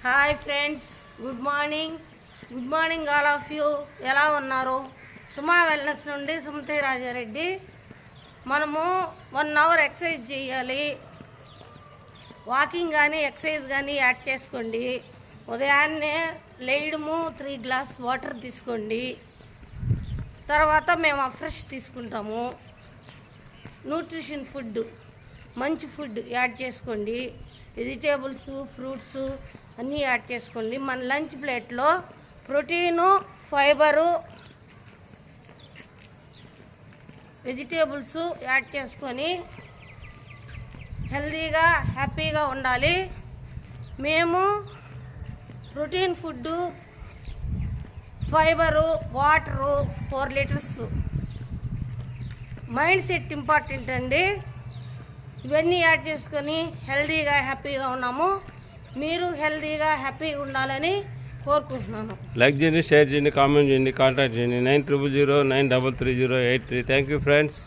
Hi friends, good morning all of you. ఎలా ఉన్నారు? సుమా wellness నుండి సుమతి రాజారెడ్డి. మనము 1 అవర్ ఎక్సర్సైజ్ చేయాలి. వాకింగ్ కానీ ఎక్సర్సైజ్ కానీ యాడ్ చేసుకోండి. ఉదయాన్నే లేయడము 3 గ్లాస్ వాటర్ తీసుకోండి. తర్వాత మేము ఫ్రెష్ తీసుకుంటాము. న్యూట్రిషన్ ఫుడ్, మంచి ఫుడ్ యాడ్ చేసుకోండి. వెజిటేబుల్స్, ఫ్రూట్స్ అన్నీ యాడ్ చేసుకోండి. మన లంచ్ ప్లేట్లో ప్రోటీను, ఫైబరు, వెజిటేబుల్స్ యాడ్ చేసుకొని హెల్తీగా హ్యాపీగా ఉండాలి. మేము protein food, fibre, water 4 litres. Mind set important అండి. ఇవన్నీ యాడ్ చేసుకొని హెల్తీగా హ్యాపీగా ఉన్నాము. మీరు హెల్తీగా హ్యాపీగా ఉండాలని కోరుకుంటున్నాను. లైక్ చేయండి, షేర్ చేయండి, కామెంట్ చేయండి, కాంటాక్ట్ చేయండి 9009330383. Thank you friends.